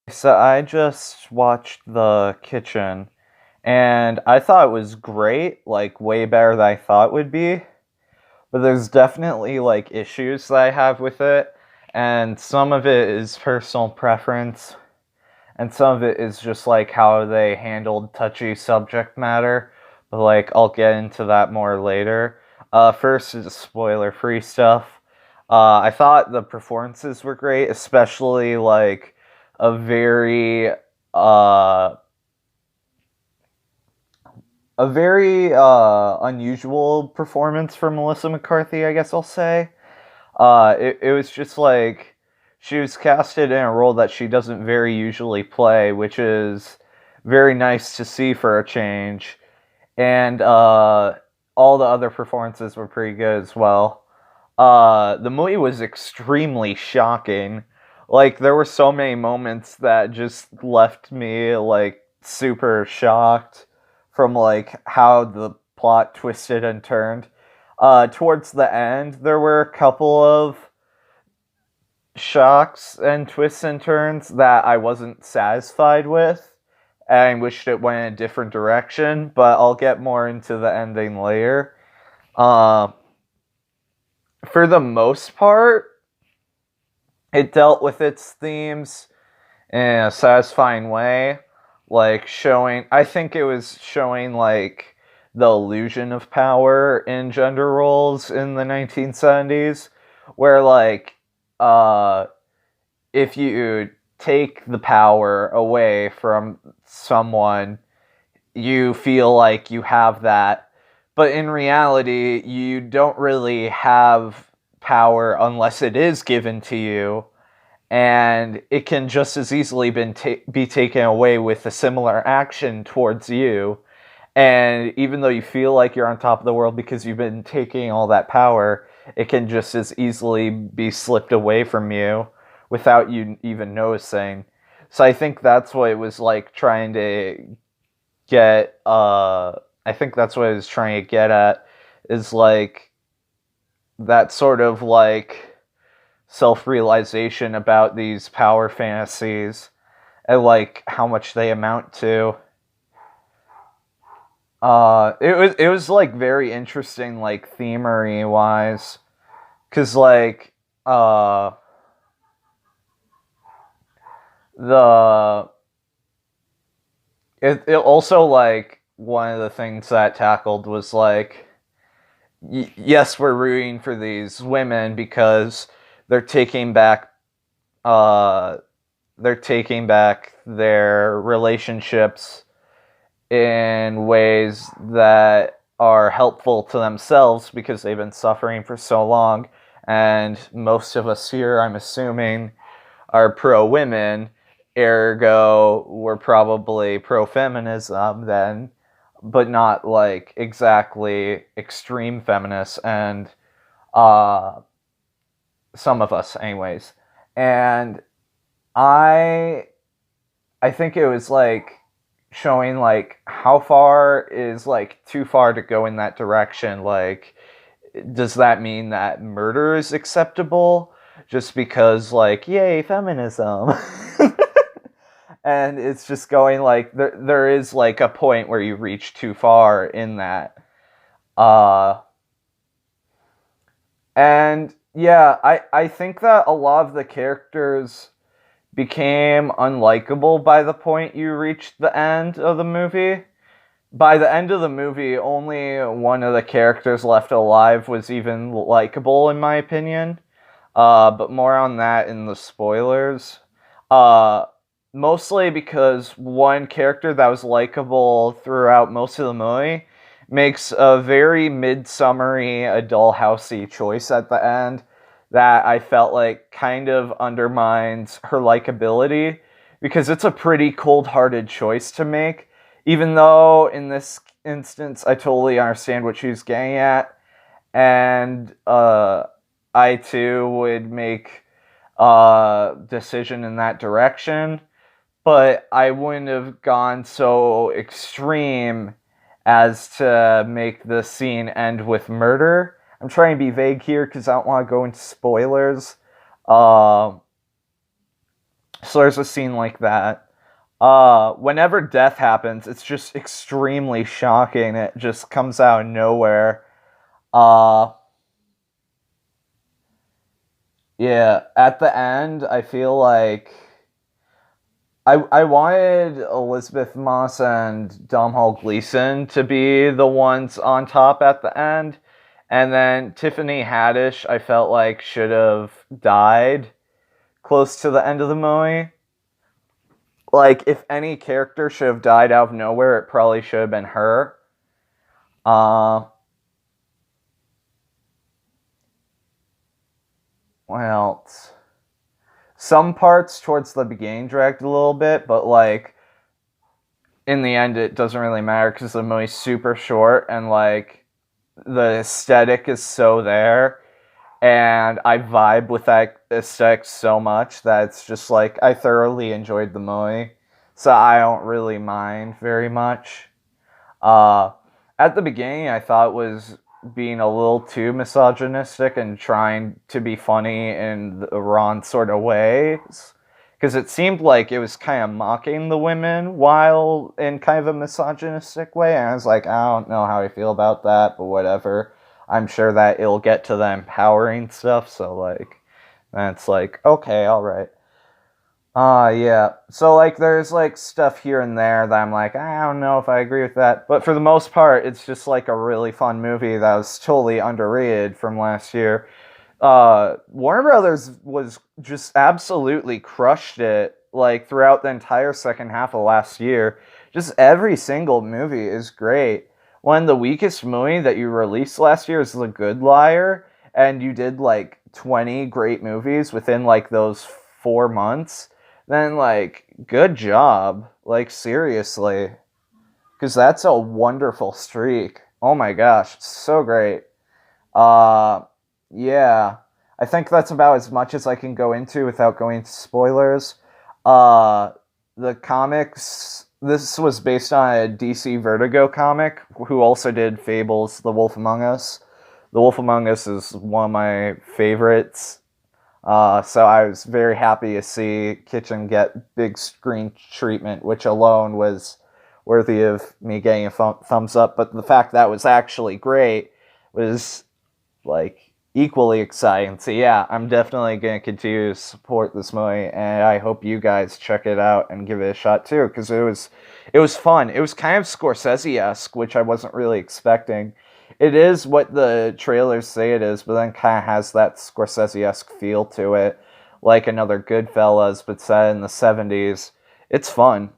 So I just watched The Kitchen, and I thought it was great, like way better than I thought it would be. But there's definitely like issues that I have with it, and some of it is personal preference, and some of it is just like how they handled touchy subject matter. But like I'll get into that more later. First is spoiler-free stuff. I thought the performances were great, especially like a very uh unusual performance from Melissa McCarthy, I guess I'll say. It was just like she was casted in a role that she doesn't very usually play, which is very nice to see for a change. And all the other performances were pretty good as well. The movie was extremely shocking. Like there were so many moments that just left me like super shocked from like how the plot twisted and turned. Towards the end, there were a couple of shocks and twists and turns that I wasn't satisfied with. And I wished it went in a different direction, but I'll get more into the ending later. Uh, for the most part, it dealt with its themes in a satisfying way, like showing. I think it was showing like the illusion of power in gender roles in the 1970s, where like uh, if you take the power away from someone, you feel like you have that, but in reality, you don't really have power unless it is given to you, and it can just as easily be taken away with a similar action towards you. And even though you feel like you're on top of the world because you've been taking all that power, it can just as easily be slipped away from you without you even noticing. So I think that's what it was like trying to get. I think that's what it was trying to get at, is like that sort of like self realization about these power fantasies and like how much they amount to. It was like very interesting, like themery wise, because like the it also like one of the things that tackled was like yes, we're rooting for these women because they're taking back uh they're taking back their relationships in ways that are helpful to themselves because they've been suffering for so long. And most of us here, I'm assuming, are pro women, ergo, we're probably pro feminism then, but not like exactly extreme feminists, and uh, some of us, anyways. And I I think it was like showing like how far is like too far to go in that direction. Like, does that mean that murder is acceptable just because like yay feminism? And it's just going like there is like a point where you reach too far in that. Uh and yeah, I think that a lot of the characters became unlikable by the point you reached the end of the movie. By the end of the movie, only one of the characters left alive was even likable, in my opinion. But more on that in the spoilers. Uh, Mostly because one character that was likable throughout most of the movie makes a very midsummery, a dollhousey choice at the end that I felt like kind of undermines her likability, because it's a pretty cold-hearted choice to make. Even though in this instance I totally understand what she's getting at, and I too would make a decision in that direction, but I wouldn't have gone so extreme as to make the scene end with murder. I'm trying to be vague here because I don't want to go into spoilers. Uh, So there's a scene like that. Whenever death happens, it's just extremely shocking. It just comes out of nowhere. Uh, yeah, at the end, I feel like I wanted Elizabeth Moss and Domhnall Gleeson to be the ones on top at the end, and then Tiffany Haddish I felt like should have died close to the end of the movie. Like if any character should have died out of nowhere, it probably should have been her. Uh, well, some parts towards the beginning dragged a little bit, but like in the end, it doesn't really matter because the movie's super short and like the aesthetic is so there, and I vibe with that aesthetic so much that it's just like I thoroughly enjoyed the movie, so I don't really mind very much. Uh, at the beginning, I thought it was being a little too misogynistic and trying to be funny in the wrong sort of ways. Because it seemed like it was kind of mocking the women while in kind of a misogynistic way. And I was like, I don't know how I feel about that, but whatever. I'm sure that it'll get to the empowering stuff. So, like, that's like, okay, alright. Yeah. So like there's like stuff here and there that I'm like, I don't know if I agree with that. But for the most part, it's just like a really fun movie that was totally underrated from last year. Warner Brothers was just absolutely crushed it like throughout the entire second half of last year. Just every single movie is great. One of the weakest movie that you released last year is The Good Liar, and you did like 20 great movies within like those 4 months. Then like good job. Like seriously. Because that's a wonderful streak. Oh my gosh, it's so great. Uh yeah. I think that's about as much as I can go into without going into spoilers. Uh the comics, this was based on a DC Vertigo comic who also did Fables, The Wolf Among Us. The Wolf Among Us is one of my favorites. So I was very happy to see Kitchen get big screen treatment, which alone was worthy of me getting a thumbs up. But the fact that was actually great was like equally exciting. So yeah, I'm definitely gonna continue to support this movie, and I hope you guys check it out and give it a shot too, because it was fun. It was kind of Scorsese-esque, which I wasn't really expecting. It is what the trailers say it is, but then kind of has that Scorsese-esque feel to it, like another Goodfellas, but set in the 70s. It's fun.